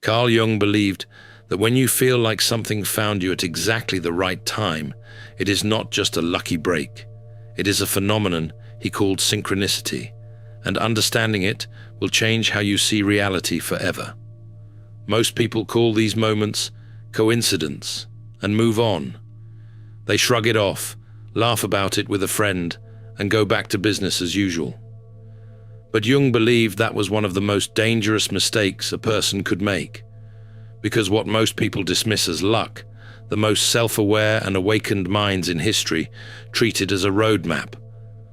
Carl Jung believed that when you feel like something found you at exactly the right time, it is not just a lucky break. It is a phenomenon he called synchronicity, and understanding it will change how you see reality forever. Most people call these moments coincidence and move on. They shrug it off, laugh about it with a friend, and go back to business as usual. But Jung believed that was one of the most dangerous mistakes a person could make, because what most people dismiss as luck, the most self-aware and awakened minds in history treat it as a roadmap.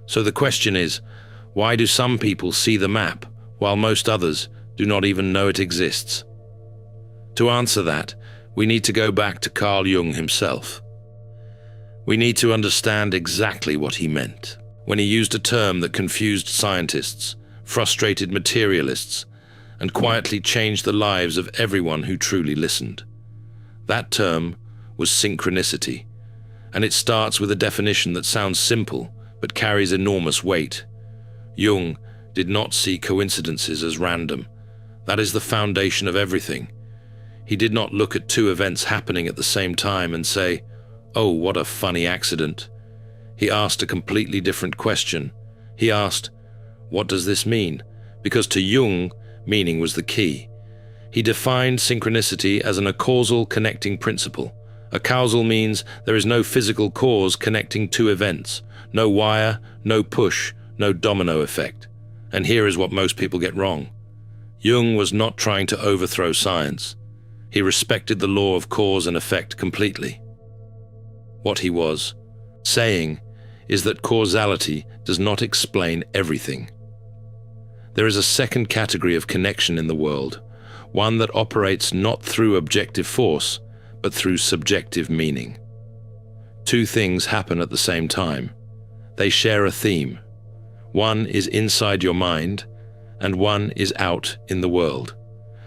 So the question is, why do some people see the map, while most others do not even know it exists? To answer that, we need to go back to Carl Jung himself. We need to understand exactly what he meant when he used a term that confused scientists, frustrated materialists, and quietly changed the lives of everyone who truly listened. That term was synchronicity, and it starts with a definition that sounds simple but carries enormous weight. Jung did not see coincidences as random. That is the foundation of everything. He did not look at two events happening at the same time and say, "Oh, what a funny accident." He asked a completely different question. He asked, "What does this mean?" Because to Jung, meaning was the key. He defined synchronicity as an acausal connecting principle. Acausal means there is no physical cause connecting two events, no wire, no push, no domino effect. And here is what most people get wrong. Jung was not trying to overthrow science. He respected the law of cause and effect completely. What he was saying is that causality does not explain everything. There is a second category of connection in the world, one that operates not through objective force, but through subjective meaning. Two things happen at the same time. They share a theme. One is inside your mind, and one is out in the world.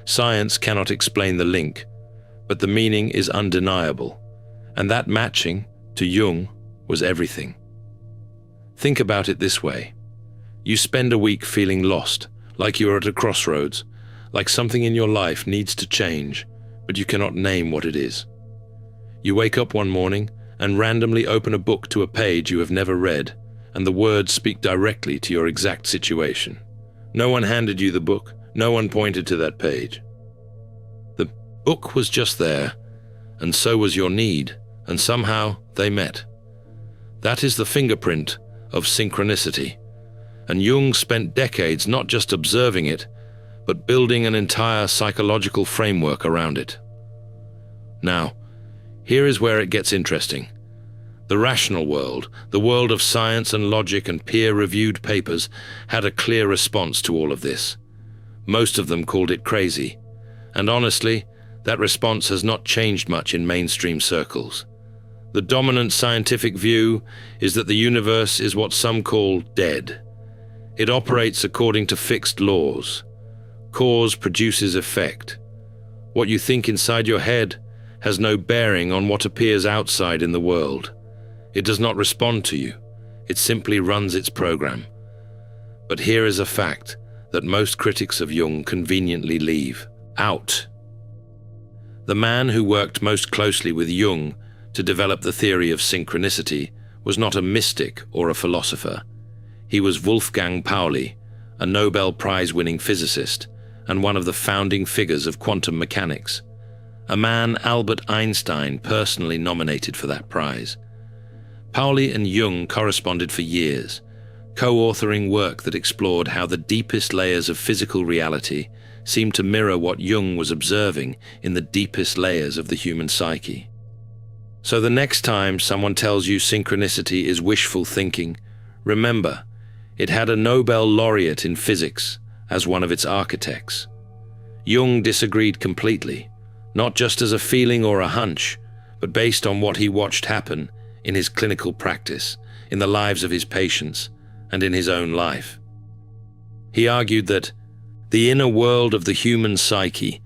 Science cannot explain the link, but the meaning is undeniable, and that matching to Jung was everything. Think about it this way. You spend a week feeling lost, like you are at a crossroads, like something in your life needs to change, but you cannot name what it is. You wake up one morning and randomly open a book to a page you have never read, and the words speak directly to your exact situation. No one handed you the book, no one pointed to that page. The book was just there, and so was your need, and somehow they met. That is the fingerprint of synchronicity, and Jung spent decades not just observing it, but building an entire psychological framework around it. Now, here is where it gets interesting. The rational world, the world of science and logic and peer-reviewed papers, had a clear response to all of this. Most of them called it crazy, and honestly, that response has not changed much in mainstream circles. The dominant scientific view is that the universe is what some call dead. It operates according to fixed laws. Cause produces effect. What you think inside your head has no bearing on what appears outside in the world. It does not respond to you. It simply runs its program. But here is a fact that most critics of Jung conveniently leave out. The man who worked most closely with Jung to develop the theory of synchronicity was not a mystic or a philosopher. He was Wolfgang Pauli, a Nobel Prize-winning physicist and one of the founding figures of quantum mechanics, a man Albert Einstein personally nominated for that prize. Pauli and Jung corresponded for years, co-authoring work that explored how the deepest layers of physical reality seemed to mirror what Jung was observing in the deepest layers of the human psyche. So the next time someone tells you synchronicity is wishful thinking, remember, it had a Nobel laureate in physics as one of its architects. Jung disagreed completely, not just as a feeling or a hunch, but based on what he watched happen in his clinical practice, in the lives of his patients, and in his own life. He argued that the inner world of the human psyche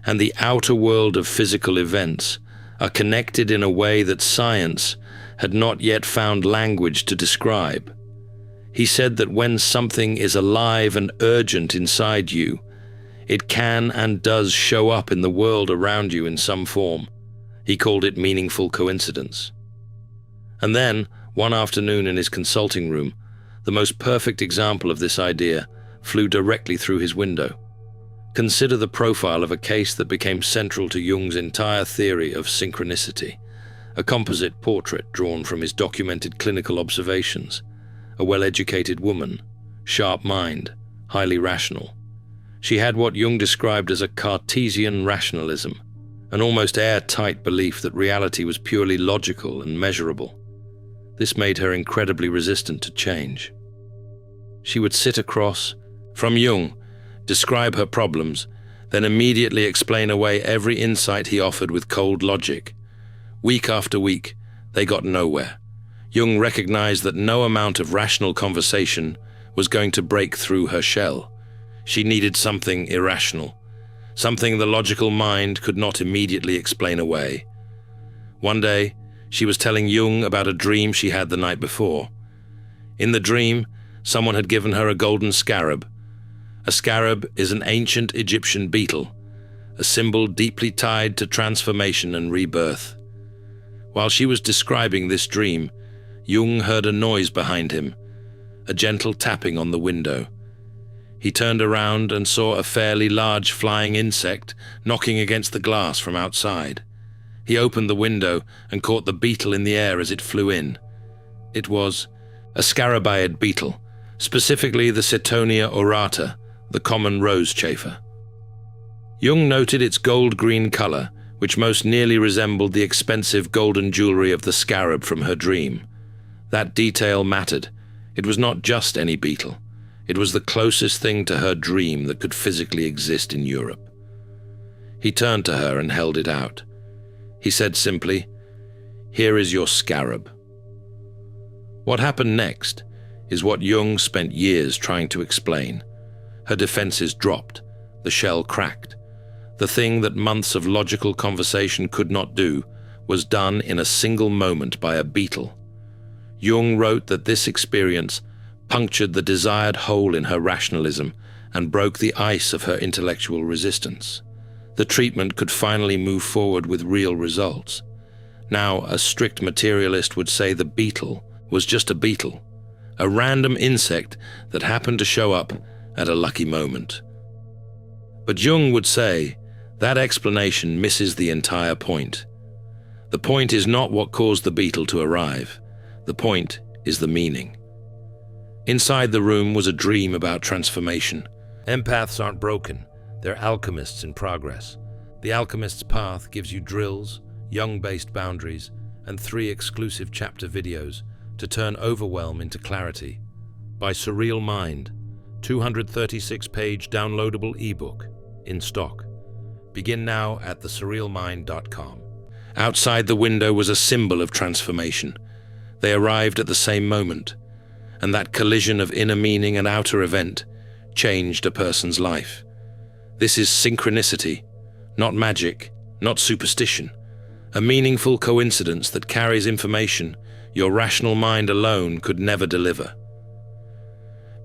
and the outer world of physical events are connected in a way that science had not yet found language to describe. He said that when something is alive and urgent inside you, It can and does show up in the world around you in some form. He called it meaningful coincidence. And then, one afternoon in his consulting room, the most perfect example of this idea flew directly through his window. Consider the profile of a case that became central to Jung's entire theory of synchronicity, a composite portrait drawn from his documented clinical observations, a well-educated woman, sharp mind, highly rational. She had what Jung described as a Cartesian rationalism, an almost airtight belief that reality was purely logical and measurable. This made her incredibly resistant to change. She would sit across from Jung, describe her problems, then immediately explain away every insight he offered with cold logic. Week after week, they got nowhere. Jung recognized that no amount of rational conversation was going to break through her shell. She needed something irrational, something the logical mind could not immediately explain away. One day, she was telling Jung about a dream she had the night before. In the dream, someone had given her a golden scarab. A scarab is an ancient Egyptian beetle, a symbol deeply tied to transformation and rebirth. While she was describing this dream, Jung heard a noise behind him, a gentle tapping on the window. He turned around and saw a fairly large flying insect knocking against the glass from outside. He opened the window and caught the beetle in the air as it flew in. It was a scarabaeid beetle, specifically the Cetonia aurata, the common rose chafer. Jung noted its gold-green color, which most nearly resembled the expensive golden jewelry of the scarab from her dream. That detail mattered. It was not just any beetle. It was the closest thing to her dream that could physically exist in Europe. He turned to her and held it out. He said simply, "Here is your scarab." What happened next is what Jung spent years trying to explain. Her defenses dropped, the shell cracked. The thing that months of logical conversation could not do was done in a single moment by a beetle. Jung wrote that this experience punctured the desired hole in her rationalism and broke the ice of her intellectual resistance. The treatment could finally move forward with real results. Now, a strict materialist would say the beetle was just a beetle, a random insect that happened to show up at a lucky moment. But Jung would say that explanation misses the entire point. The point is not what caused the beetle to arrive. The point is the meaning. Inside the room was a dream about transformation. Empaths aren't broken. They're alchemists in progress. The Alchemist's Path gives you drills, Jung-based boundaries, and 3 exclusive chapter videos to turn overwhelm into clarity. By Surreal Mind, 236-page downloadable ebook in stock. Begin now at thesurrealmind.com. Outside the window was a symbol of transformation. They arrived at the same moment, and that collision of inner meaning and outer event changed a person's life. This is synchronicity, not magic, not superstition, a meaningful coincidence that carries information your rational mind alone could never deliver.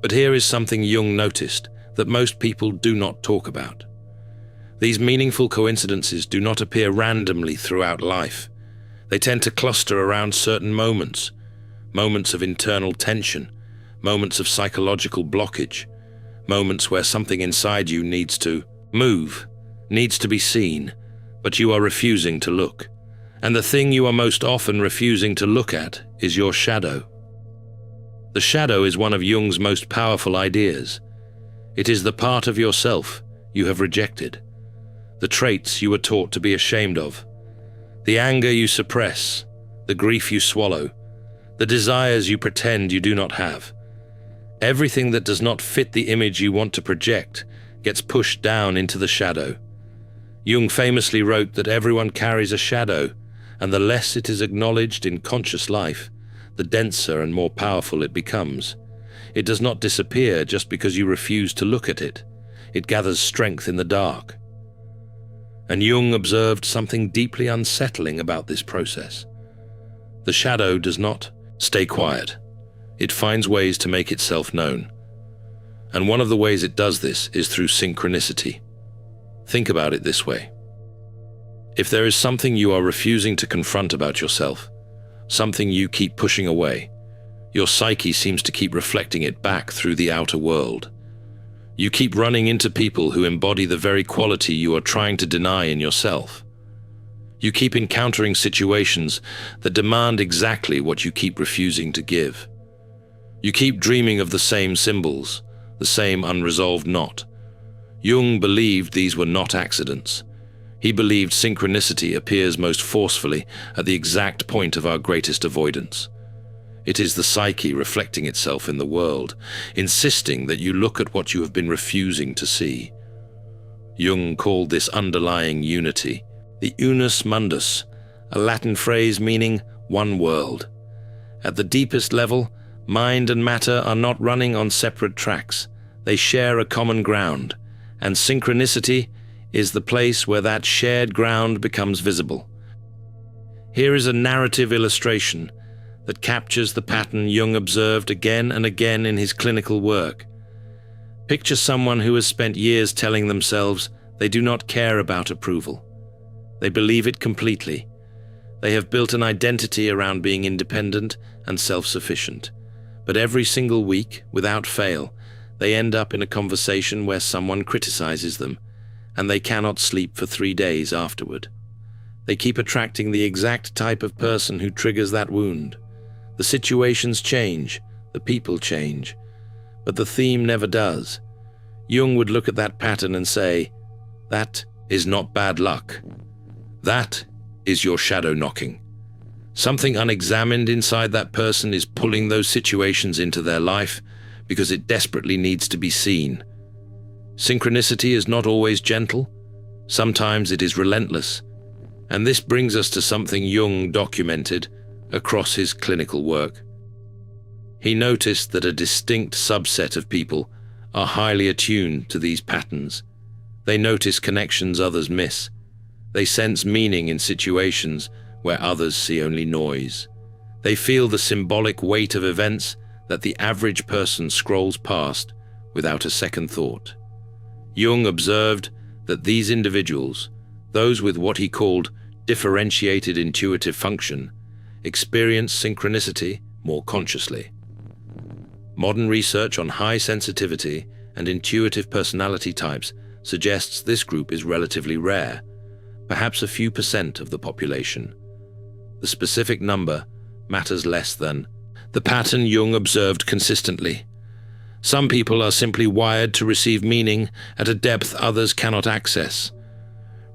But here is something Jung noticed that most people do not talk about. These meaningful coincidences do not appear randomly throughout life. They tend to cluster around certain moments, moments of internal tension, moments of psychological blockage, moments where something inside you needs to move, needs to be seen, but you are refusing to look. And the thing you are most often refusing to look at is your shadow. The shadow is one of Jung's most powerful ideas. It is the part of yourself you have rejected, the traits you were taught to be ashamed of, the anger you suppress, the grief you swallow, the desires you pretend you do not have. Everything that does not fit the image you want to project gets pushed down into the shadow. Jung famously wrote that everyone carries a shadow, and the less it is acknowledged in conscious life, the denser and more powerful it becomes. It does not disappear just because you refuse to look at it. It gathers strength in the dark. And Jung observed something deeply unsettling about this process. The shadow does not stay quiet. It finds ways to make itself known. And one of the ways it does this is through synchronicity, Think about it this way. If there is something you are refusing to confront about yourself, something you keep pushing away, your psyche seems to keep reflecting it back through the outer world. You keep running into people who embody the very quality you are trying to deny in yourself. You keep encountering situations that demand exactly what you keep refusing to give. You keep dreaming of the same symbols, the same unresolved knot. Jung believed these were not accidents. He believed synchronicity appears most forcefully at the exact point of our greatest avoidance. It is the psyche reflecting itself in the world, insisting that you look at what you have been refusing to see. Jung called this underlying unity the unus mundus, a Latin phrase meaning one world. At the deepest level, mind and matter are not running on separate tracks. They share a common ground, and synchronicity is the place where that shared ground becomes visible. Here is a narrative illustration that captures the pattern Jung observed again and again in his clinical work. Picture someone who has spent years telling themselves they do not care about approval. They believe it completely. They have built an identity around being independent and self-sufficient. But every single week, without fail, they end up in a conversation where someone criticizes them, and they cannot sleep for 3 days afterward. They keep attracting the exact type of person who triggers that wound. The situations change, the people change, but the theme never does. Jung would look at that pattern and say, "That is not bad luck. That is your shadow knocking." Something unexamined inside that person is pulling those situations into their life because it desperately needs to be seen. Synchronicity is not always gentle. Sometimes it is relentless. And this brings us to something Jung documented across his clinical work. He noticed that a distinct subset of people are highly attuned to these patterns. They notice connections others miss. They sense meaning in situations where others see only noise. They feel the symbolic weight of events that the average person scrolls past without a second thought. Jung observed that these individuals, those with what he called differentiated intuitive function, experience synchronicity more consciously. Modern research on high sensitivity and intuitive personality types suggests this group is relatively rare, perhaps a few % of the population. The specific number matters less than the pattern Jung observed consistently. Some people are simply wired to receive meaning at a depth others cannot access.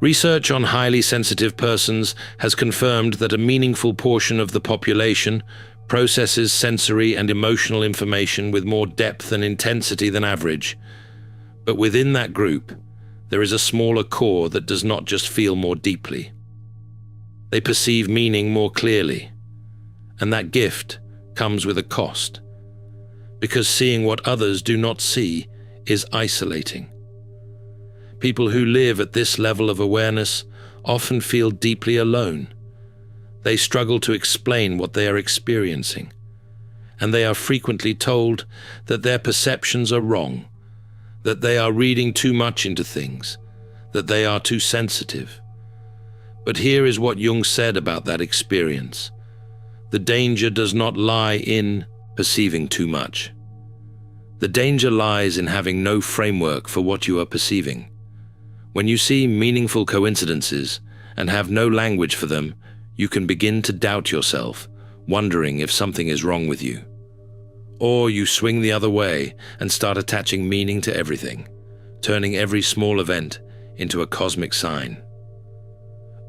Research on highly sensitive persons has confirmed that a meaningful portion of the population processes sensory and emotional information with more depth and intensity than average. But within that group, there is a smaller core that does not just feel more deeply. They perceive meaning more clearly, and that gift comes with a cost, because seeing what others do not see is isolating. People who live at this level of awareness often feel deeply alone. They struggle to explain what they are experiencing, and they are frequently told that their perceptions are wrong, that they are reading too much into things, that they are too sensitive. But here is what Jung said about that experience. The danger does not lie in perceiving too much. The danger lies in having no framework for what you are perceiving. When you see meaningful coincidences and have no language for them, you can begin to doubt yourself, wondering if something is wrong with you. Or you swing the other way and start attaching meaning to everything, turning every small event into a cosmic sign.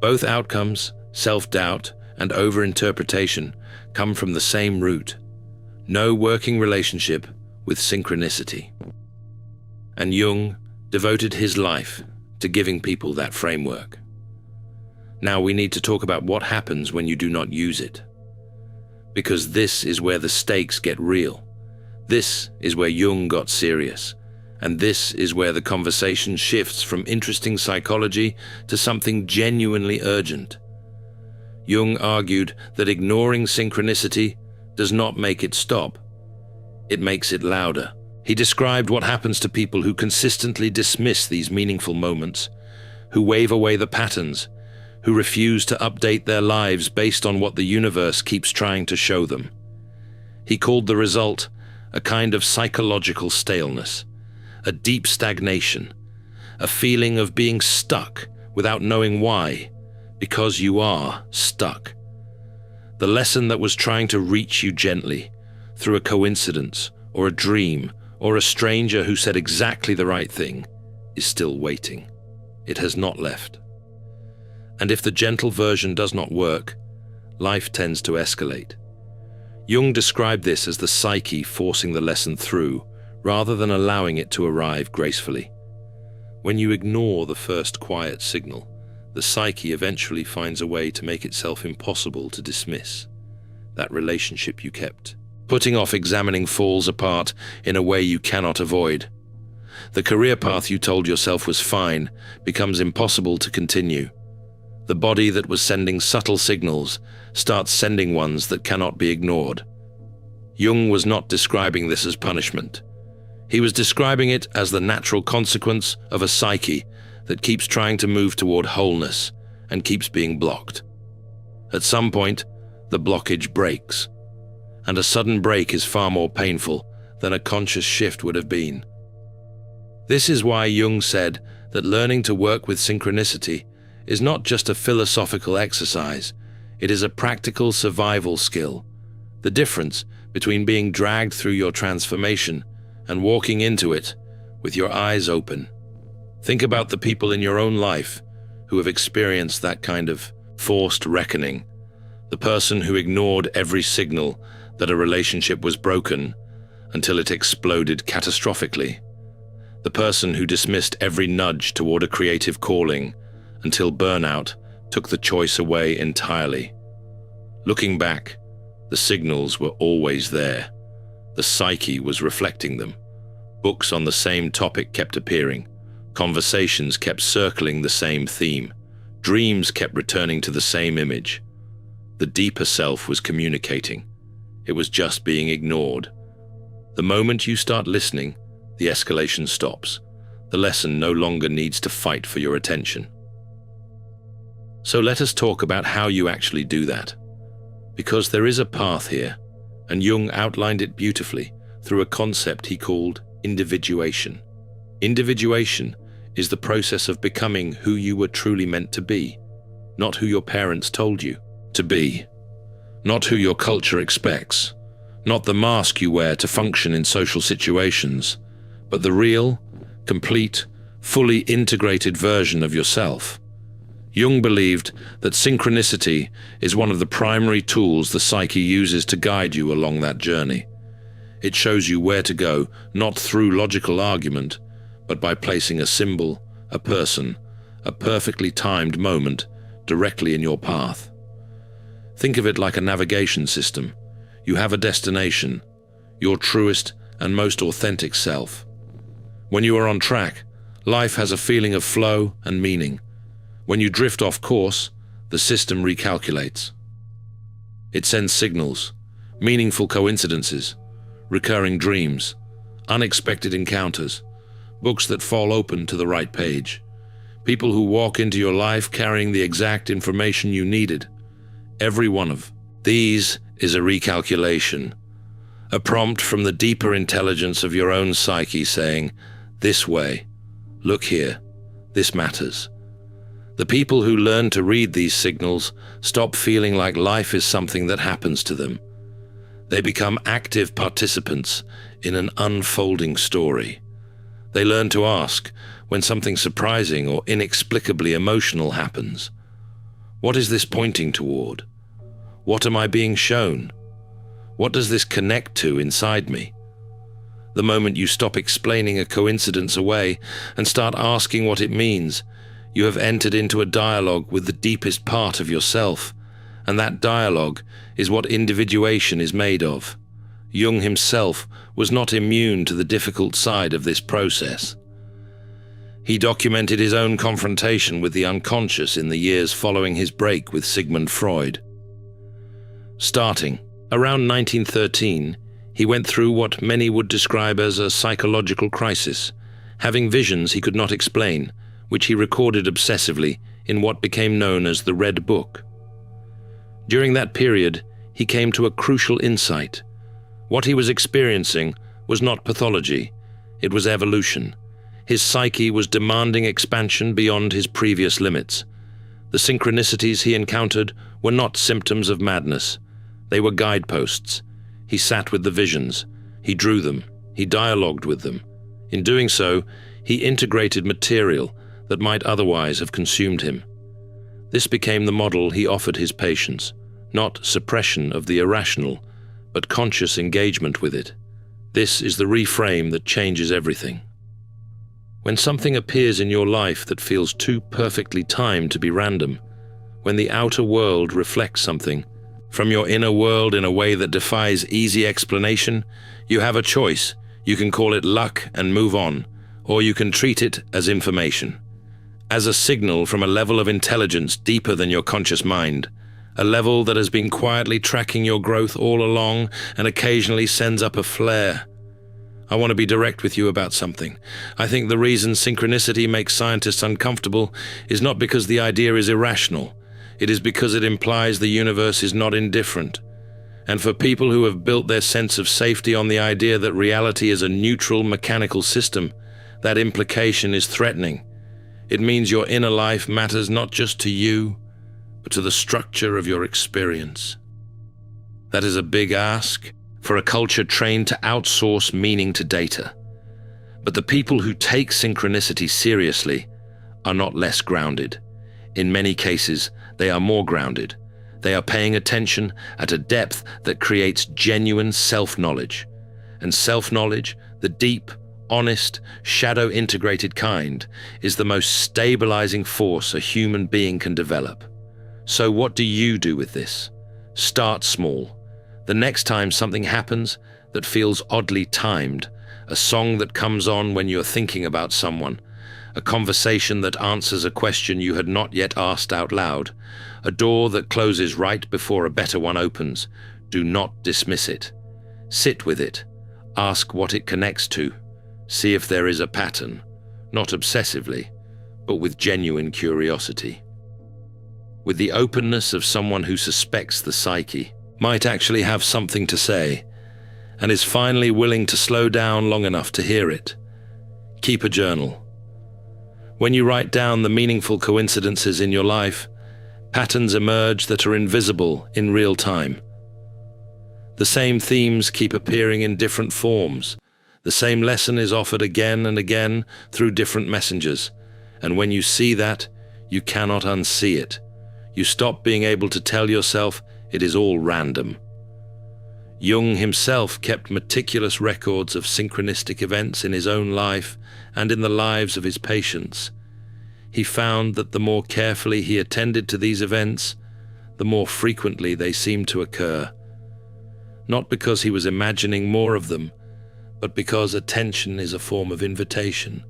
Both outcomes, self-doubt and over-interpretation, come from the same root: no working relationship with synchronicity. And Jung devoted his life to giving people that framework. Now we need to talk about what happens when you do not use it. Because this is where the stakes get real. This is where Jung got serious. And this is where the conversation shifts from interesting psychology to something genuinely urgent. Jung argued that ignoring synchronicity does not make it stop. It makes it louder. He described what happens to people who consistently dismiss these meaningful moments. who wave away the patterns, who refuse to update their lives based on what the universe keeps trying to show them. He called the result a kind of psychological staleness, a deep stagnation, a feeling of being stuck without knowing why, because you are stuck. The lesson that was trying to reach you gently, through a coincidence or a dream or a stranger who said exactly the right thing, is still waiting. It has not left. And if the gentle version does not work, life tends to escalate. Jung described this as the psyche forcing the lesson through, rather than allowing it to arrive gracefully. When you ignore the first quiet signal, the psyche eventually finds a way to make itself impossible to dismiss. That relationship you kept. Putting off examining falls apart in a way you cannot avoid. The career path you told yourself was fine becomes impossible to continue. The body that was sending subtle signals starts sending ones that cannot be ignored. Jung was not describing this as punishment. He was describing it as the natural consequence of a psyche that keeps trying to move toward wholeness and keeps being blocked. At some point, the blockage breaks, and a sudden break is far more painful than a conscious shift would have been. This is why Jung said that learning to work with synchronicity is not just a philosophical exercise, it is a practical survival skill. The difference between being dragged through your transformation and walking into it with your eyes open. Think about the people in your own life who have experienced that kind of forced reckoning. The person who ignored every signal that a relationship was broken until it exploded catastrophically. The person who dismissed every nudge toward a creative calling until burnout took the choice away entirely. Looking back, the signals were always there. The psyche was reflecting them. Books on the same topic kept appearing. Conversations kept circling the same theme. Dreams kept returning to the same image. The deeper self was communicating. It was just being ignored. The moment you start listening, the escalation stops. The lesson no longer needs to fight for your attention. So let us talk about how you actually do that. Because there is a path here, and Jung outlined it beautifully through a concept he called individuation. Individuation is the process of becoming who you were truly meant to be, not who your parents told you to be, not who your culture expects, not the mask you wear to function in social situations, but the real, complete, fully integrated version of yourself. Jung believed that synchronicity is one of the primary tools the psyche uses to guide you along that journey. It shows you where to go, not through logical argument, but by placing a symbol, a person, a perfectly timed moment directly in your path. Think of it like a navigation system. You have a destination, your truest and most authentic self. When you are on track, life has a feeling of flow and meaning. When you drift off course, the system recalculates. It sends signals, meaningful coincidences, recurring dreams, unexpected encounters, books that fall open to the right page, people who walk into your life carrying the exact information you needed. Every one of these is a recalculation, a prompt from the deeper intelligence of your own psyche saying, "This way, look here, this matters." The people who learn to read these signals stop feeling like life is something that happens to them. They become active participants in an unfolding story. They learn to ask when something surprising or inexplicably emotional happens. What is this pointing toward? What am I being shown? What does this connect to inside me? The moment you stop explaining a coincidence away and start asking what it means, you have entered into a dialogue with the deepest part of yourself, and that dialogue is what individuation is made of. Jung himself was not immune to the difficult side of this process. He documented his own confrontation with the unconscious in the years following his break with Sigmund Freud. Starting around 1913, he went through what many would describe as a psychological crisis, having visions he could not explain, which he recorded obsessively in what became known as the Red Book. During that period, he came to a crucial insight. What he was experiencing was not pathology, it was evolution. His psyche was demanding expansion beyond his previous limits. The synchronicities he encountered were not symptoms of madness. They were guideposts. He sat with the visions. He drew them. He dialogued with them. In doing so, he integrated material that might otherwise have consumed him. This became the model he offered his patients, not suppression of the irrational, but conscious engagement with it. This is the reframe that changes everything. When something appears in your life that feels too perfectly timed to be random, when the outer world reflects something from your inner world in a way that defies easy explanation, you have a choice. You can call it luck and move on, or you can treat it as information, as a signal from a level of intelligence deeper than your conscious mind, a level that has been quietly tracking your growth all along and occasionally sends up a flare. I want to be direct with you about something. I think the reason synchronicity makes scientists uncomfortable is not because the idea is irrational. It is because it implies the universe is not indifferent. And for people who have built their sense of safety on the idea that reality is a neutral mechanical system, that implication is threatening. It means your inner life matters not just to you, but to the structure of your experience. That is a big ask for a culture trained to outsource meaning to data. But the people who take synchronicity seriously are not less grounded. In many cases, they are more grounded. They are paying attention at a depth that creates genuine self-knowledge. And self-knowledge, the deep, honest, shadow-integrated kind, is the most stabilizing force a human being can develop. So what do you do with this? Start small. The next time something happens that feels oddly timed, a song that comes on when you're thinking about someone, a conversation that answers a question you had not yet asked out loud, a door that closes right before a better one opens, do not dismiss it. Sit with it. Ask what it connects to. See if there is a pattern, not obsessively, but with genuine curiosity. With the openness of someone who suspects the psyche, might actually have something to say, and is finally willing to slow down long enough to hear it. Keep a journal. When you write down the meaningful coincidences in your life, patterns emerge that are invisible in real time. The same themes keep appearing in different forms. The same lesson is offered again and again through different messengers, and when you see that, you cannot unsee it. You stop being able to tell yourself it is all random. Jung himself kept meticulous records of synchronistic events in his own life and in the lives of his patients. He found that the more carefully he attended to these events, the more frequently they seemed to occur. Not because he was imagining more of them, but because attention is a form of invitation.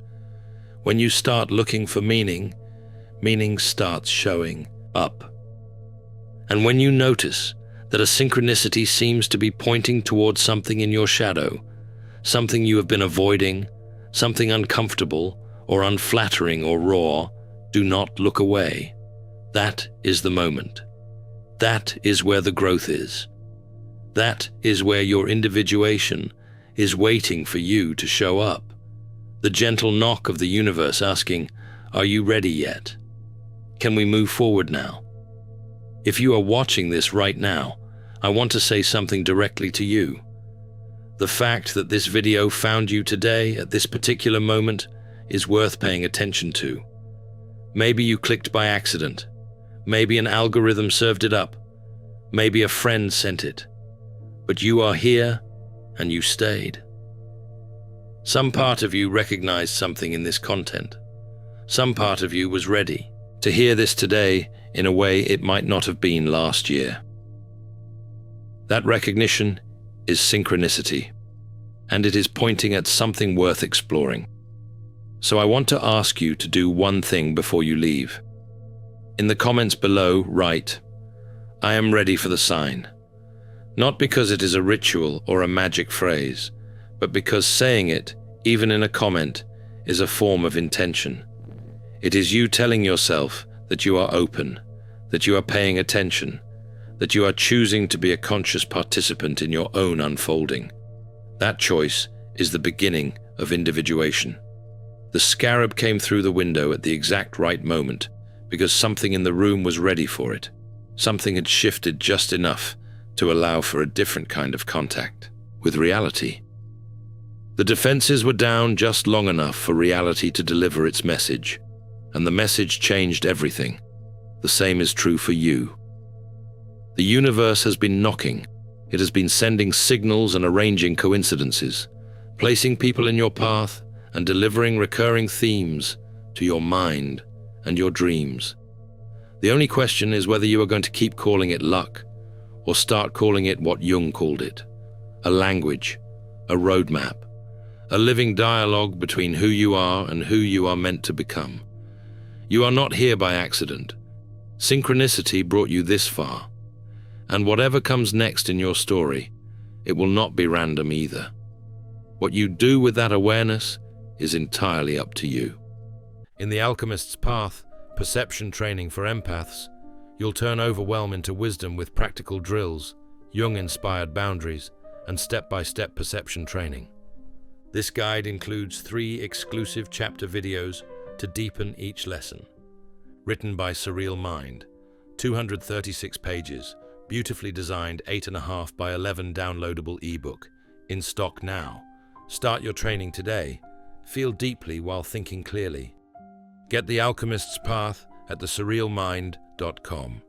When you start looking for meaning, meaning starts showing up. And when you notice that a synchronicity seems to be pointing towards something in your shadow, something you have been avoiding, something uncomfortable or unflattering or raw, do not look away. That is the moment. That is where the growth is. That is where your individuation is waiting for you to show up. The gentle knock of the universe asking, "Are you ready yet? Can we move forward now?" If you are watching this right now, I want to say something directly to you. The fact that this video found you today at this particular moment is worth paying attention to. Maybe you clicked by accident. Maybe an algorithm served it up. Maybe a friend sent it. But you are here and you stayed. Some part of you recognized something in this content. Some part of you was ready to hear this today in a way it might not have been last year. That recognition is synchronicity, and it is pointing at something worth exploring. So I want to ask you to do one thing before you leave. In the comments below, write, "I am ready for the sign." Not because it is a ritual or a magic phrase, but because saying it, even in a comment, is a form of intention. It is you telling yourself that you are open, that you are paying attention, that you are choosing to be a conscious participant in your own unfolding. That choice is the beginning of individuation. The scarab came through the window at the exact right moment because something in the room was ready for it. Something had shifted just enough to allow for a different kind of contact with reality. The defenses were down just long enough for reality to deliver its message, and the message changed everything. The same is true for you. The universe has been knocking. It has been sending signals and arranging coincidences, placing people in your path and delivering recurring themes to your mind and your dreams. The only question is whether you are going to keep calling it luck or start calling it what Jung called it: a language, a roadmap, a living dialogue between who you are and who you are meant to become. You are not here by accident. Synchronicity brought you this far. And whatever comes next in your story, it will not be random either. What you do with that awareness is entirely up to you. In The Alchemist's Path, perception training for empaths, you'll turn overwhelm into wisdom with practical drills, Jung-inspired boundaries, and step-by-step perception training. This guide includes 3 exclusive chapter videos to deepen each lesson. Written by Surreal Mind, 236 pages, beautifully designed 8.5 by 11 downloadable ebook, in stock now. Start your training today. Feel deeply while thinking clearly. Get The Alchemist's Path at thesurrealmind.com.